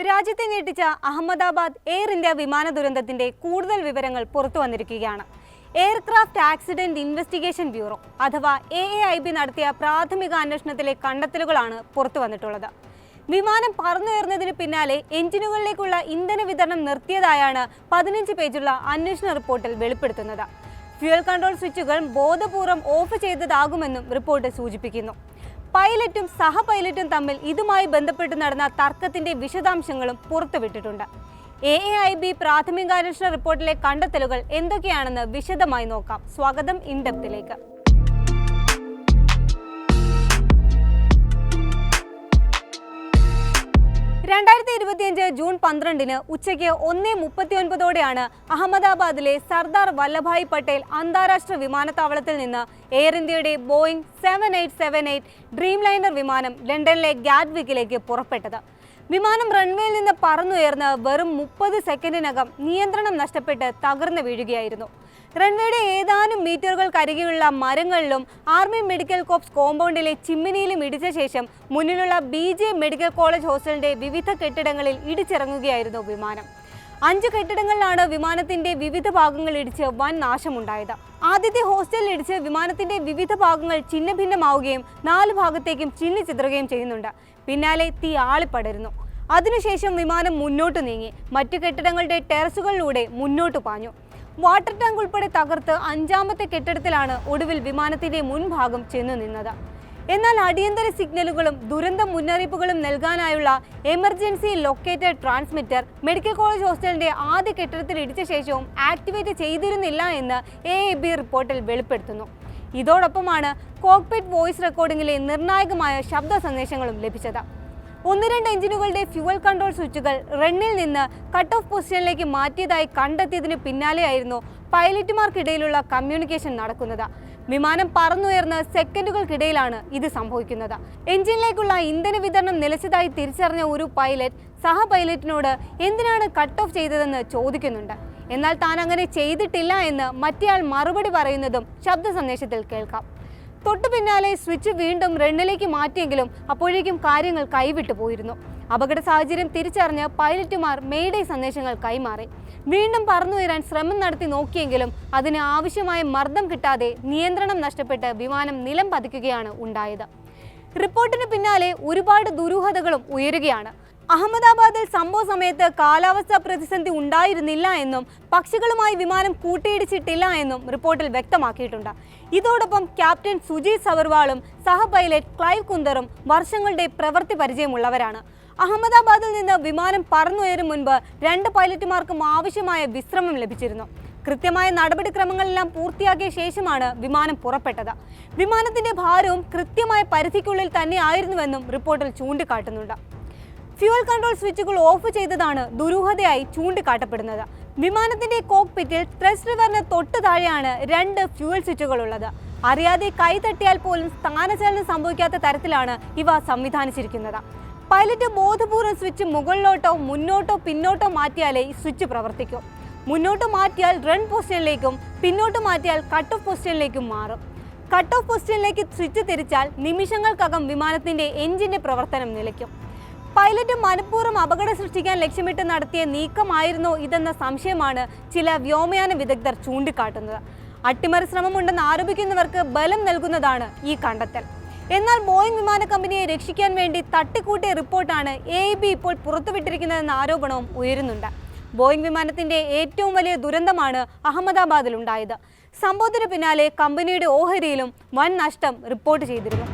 രാജ്യത്തെ ഞെട്ടിച്ച Ahmedabad air India വിമാന ദുരന്തത്തിന്റെ കൂടുതൽ വിവരങ്ങൾ പുറത്തു വന്നിരിക്കുകയാണ്. എയർക്രാഫ്റ്റ് ആക്സിഡന്റ് ഇൻവെസ്റ്റിഗേഷൻ ബ്യൂറോ അഥവാ AAIB നടത്തിയ പ്രാഥമിക അന്വേഷണത്തിലെ കണ്ടെത്തലുകളാണ് പുറത്തു വന്നിട്ടുള്ളത്. വിമാനം പറന്നുയർന്നതിന് പിന്നാലെ എഞ്ചിനുകളിലേക്കുള്ള ഇന്ധന വിതരണം നിർത്തിയതായാണ് 15 പേജുള്ള അന്വേഷണ റിപ്പോർട്ടിൽ വെളിപ്പെടുത്തുന്നത്. ഫ്യൂൽ കൺട്രോൾ സ്വിച്ചുകൾ ബോധപൂർവം ഓഫ് ചെയ്തതാകുമെന്നും റിപ്പോർട്ട് സൂചിപ്പിക്കുന്നു. പൈലറ്റും സഹ പൈലറ്റും തമ്മിൽ ഇതുമായി ബന്ധപ്പെട്ട് നടന്ന തർക്കത്തിന്റെ വിശദാംശങ്ങളും പുറത്തുവിട്ടിട്ടുണ്ട്. AAIB പ്രാഥമികാന്വേഷണ റിപ്പോർട്ടിലെ കണ്ടെത്തലുകൾ എന്തൊക്കെയാണെന്ന് വിശദമായി നോക്കാം. സ്വാഗതം ഇൻഡെപ്തിലേക്ക്. ജൂൺ 12 ഉച്ചയ്ക്ക് 1:39 അഹമ്മദാബാദിലെ സർദാർ വല്ലഭായ് പട്ടേൽ അന്താരാഷ്ട്ര വിമാനത്താവളത്തിൽ നിന്ന് എയർ ഇന്ത്യയുടെ ബോയിങ് 7878 ഡ്രീം ലൈനർ വിമാനം ലണ്ടനിലെ ഗാറ്റ്വിക്കിലേക്ക് പുറപ്പെട്ടത്. വിമാനം റൺവേയിൽ നിന്ന് പറന്നുയർന്ന് വെറും 30 സെക്കൻഡിനകം നിയന്ത്രണം നഷ്ടപ്പെട്ട് തകർന്നു വീഴുകയായിരുന്നു. റൺവേയുടെ ഏതാനും മീറ്ററുകൾക്കരികെയുള്ള മരങ്ങളിലും ആർമി മെഡിക്കൽ കോർപ്സ് കോമ്പൗണ്ടിലെ ചിമ്മിനിയിലും ഇടിച്ച ശേഷം മുന്നിലുള്ള BJ മെഡിക്കൽ കോളേജ് ഹോസ്റ്റലിന്റെ വിവിധ കെട്ടിടങ്ങളിൽ ഇടിച്ചിറങ്ങുകയായിരുന്നു വിമാനം. 5 കെട്ടിടങ്ങളിലാണ് വിമാനത്തിന്റെ വിവിധ ഭാഗങ്ങൾ ഇടിച്ച് വൻ നാശമുണ്ടായത്. ആദ്യത്തെ ഹോസ്റ്റലിൽ ഇടിച്ച് വിമാനത്തിന്റെ വിവിധ ഭാഗങ്ങൾ ഛിന്നഭിന്നമാവുകയും 4 ഭാഗത്തേക്കും ചിന്നിച്ചിതറുകയും ചെയ്യുന്നുണ്ട്. പിന്നാലെ തീ ആളിപ്പടരുന്നു. അതിനുശേഷം വിമാനം മുന്നോട്ട് നീങ്ങി മറ്റു കെട്ടിടങ്ങളുടെ ടെറസുകളിലൂടെ മുന്നോട്ട് പാഞ്ഞു. വാട്ടർ ടാങ്ക് ഉൾപ്പെടെ തകർത്ത് 5ാമത്തെ കെട്ടിടത്തിലാണ് ഒടുവിൽ വിമാനത്തിന്റെ മുൻഭാഗം ചെന്നു നിന്നത്. എന്നാൽ അടിയന്തര സിഗ്നലുകളും ദുരന്ത മുന്നറിയിപ്പുകളും നൽകാനായുള്ള emergency located transmitter medical college ഹോസ്റ്റലിന്റെ ആദ്യ കെട്ടിടത്തിൽ ഇടിച്ച ശേഷവും ആക്ടിവേറ്റ് ചെയ്തിരുന്നില്ല എന്ന് AAIB റിപ്പോർട്ടിൽ വെളിപ്പെടുത്തുന്നു. ഇതോടൊപ്പമാണ് കോക്പിറ്റ് വോയിസ് റെക്കോർഡിംഗിലെ നിർണായകമായ ശബ്ദ സന്ദേശങ്ങളും ലഭിച്ചത്. 1-2 എഞ്ചിനുകളുടെ ഫ്യൂവൽ കൺട്രോൾ സ്വിച്ചുകൾ റണ്ണിൽ നിന്ന് കട്ട് ഓഫ് പൊസിഷനിലേക്ക് മാറ്റിയതായി കണ്ടെത്തിയതിന് പിന്നാലെയായിരുന്നു പൈലറ്റുമാർക്കിടയിലുള്ള കമ്മ്യൂണിക്കേഷൻ നടക്കുന്നത്. വിമാനം പറന്നുയർന്ന് സെക്കൻഡുകൾക്കിടയിലാണ് ഇത് സംഭവിക്കുന്നത്. എഞ്ചിനിലേക്കുള്ള ഇന്ധന വിതരണം നിലച്ചതായി തിരിച്ചറിഞ്ഞ ഒരു പൈലറ്റ് സഹ പൈലറ്റിനോട് എന്തിനാണ് കട്ട് ഓഫ് ചെയ്തതെന്ന് ചോദിക്കുന്നുണ്ട്. എന്നാൽ താൻ അങ്ങനെ ചെയ്തിട്ടില്ല എന്ന് മറ്റേയാൾ മറുപടി പറയുന്നതും ശബ്ദ സന്ദേശത്തിൽ കേൾക്കാം. തൊട്ടു പിന്നാലെ സ്വിച്ച് വീണ്ടും റണ്ണിലേക്ക് മാറ്റിയെങ്കിലും അപ്പോഴേക്കും കാര്യങ്ങൾ കൈവിട്ടു പോയിരുന്നു. അപകട സാഹചര്യം തിരിച്ചറിഞ്ഞ് പൈലറ്റുമാർ മെയ്ഡേ സന്ദേശങ്ങൾ കൈമാറി. വീണ്ടും പറന്നുയരാൻ ശ്രമം നടത്തി നോക്കിയെങ്കിലും അതിന് ആവശ്യമായ മർദ്ദം കിട്ടാതെ നിയന്ത്രണം നഷ്ടപ്പെട്ട് വിമാനം നിലം പതിക്കുകയാണ് ഉണ്ടായത്. റിപ്പോർട്ടിന് പിന്നാലെ ഒരുപാട് ദുരൂഹതകളും ഉയരുകയാണ്. അഹമ്മദാബാദിൽ സംഭവ സമയത്ത് കാലാവസ്ഥാ പ്രതിസന്ധി ഉണ്ടായിരുന്നില്ല എന്നും പക്ഷികളുമായി വിമാനം കൂട്ടിയിടിച്ചിട്ടില്ല എന്നും റിപ്പോർട്ടിൽ വ്യക്തമാക്കിയിട്ടുണ്ട്. ഇതോടൊപ്പം ക്യാപ്റ്റൻ സുജീത് സവർവാളും സഹ പൈലറ്റ് ക്ലൈവ് കുന്ദറും വർഷങ്ങളുടെ പ്രവൃത്തി പരിചയമുള്ളവരാണ്. അഹമ്മദാബാദിൽ നിന്ന് വിമാനം പറന്നുയരും മുൻപ് 2 പൈലറ്റുമാർക്കും ആവശ്യമായ വിശ്രമം ലഭിച്ചിരുന്നു. കൃത്യമായ നടപടിക്രമങ്ങളെല്ലാം പൂർത്തിയാക്കിയ ശേഷമാണ് വിമാനം പുറപ്പെട്ടത്. വിമാനത്തിന്റെ ഭാരവും കൃത്യമായ പരിധിക്കുള്ളിൽ തന്നെ ആയിരുന്നുവെന്നും റിപ്പോർട്ടിൽ ചൂണ്ടിക്കാട്ടുന്നുണ്ട്. ഫ്യൂവൽ കൺട്രോൾ സ്വിച്ചുകൾ ഓഫ് ചെയ്തതാണ് ദുരൂഹതയായി ചൂണ്ടിക്കാട്ടപ്പെടുന്നത്. വിമാനത്തിന്റെ കോക്പിറ്റിൽ ത്രസ്റ്റ് ലിവറിന് തൊട്ട് താഴെയാണ് 2 ഫ്യൂവൽ സ്വിച്ചുകൾ ഉള്ളത്. അറിയാതെ കൈ തട്ടിയാൽ പോലും സ്ഥാനചലനം സംഭവിക്കാത്ത തരത്തിലാണ് ഇവ സംവിധാനിച്ചിരിക്കുന്നത്. പൈലറ്റ് ബോധപൂർവ്വം സ്വിച്ച് മുകളിലോട്ടോ മുന്നോട്ടോ പിന്നോട്ടോ മാറ്റിയാലേ സ്വിച്ച് പ്രവർത്തിക്കൂ. മുന്നോട്ട് മാറ്റിയാൽ റൺ പൊസിഷനിലേക്കും പിന്നോട്ട് മാറ്റിയാൽ കട്ട് ഓഫ് പൊസിഷനിലേക്കും മാറും. കട്ട് ഓഫ് പൊസിഷനിലേക്ക് സ്വിച്ച് തിരിച്ചാൽ നിമിഷങ്ങൾക്കകം വിമാനത്തിന്റെ എഞ്ചിന്റെ പ്രവർത്തനം നിലയ്ക്കും. പൈലറ്റ് മനഃപൂർവ്വം അപകടം സൃഷ്ടിക്കാൻ ലക്ഷ്യമിട്ട് നടത്തിയ നീക്കമായിരുന്നോ ഇതെന്ന സംശയമാണ് ചില വ്യോമയാന വിദഗ്ധർ ചൂണ്ടിക്കാട്ടുന്നത്. അട്ടിമറി ശ്രമമുണ്ടെന്ന് ആരോപിക്കുന്നവർക്ക് ബലം നൽകുന്നതാണ് ഈ കണ്ടെത്തൽ. എന്നാൽ ബോയിങ് വിമാന കമ്പനിയെ രക്ഷിക്കാൻ വേണ്ടി തട്ടിക്കൂട്ടിയ റിപ്പോർട്ടാണ് AAIB ഇപ്പോൾ പുറത്തുവിട്ടിരിക്കുന്നതെന്ന ആരോപണവും ഉയരുന്നുണ്ട്. ബോയിങ് വിമാനത്തിന്റെ ഏറ്റവും വലിയ ദുരന്തമാണ് അഹമ്മദാബാദിൽ ഉണ്ടായത്. സംഭവത്തിന് പിന്നാലെ കമ്പനിയുടെ ഓഹരിയിലും വൻ നഷ്ടം റിപ്പോർട്ട് ചെയ്തിരുന്നു.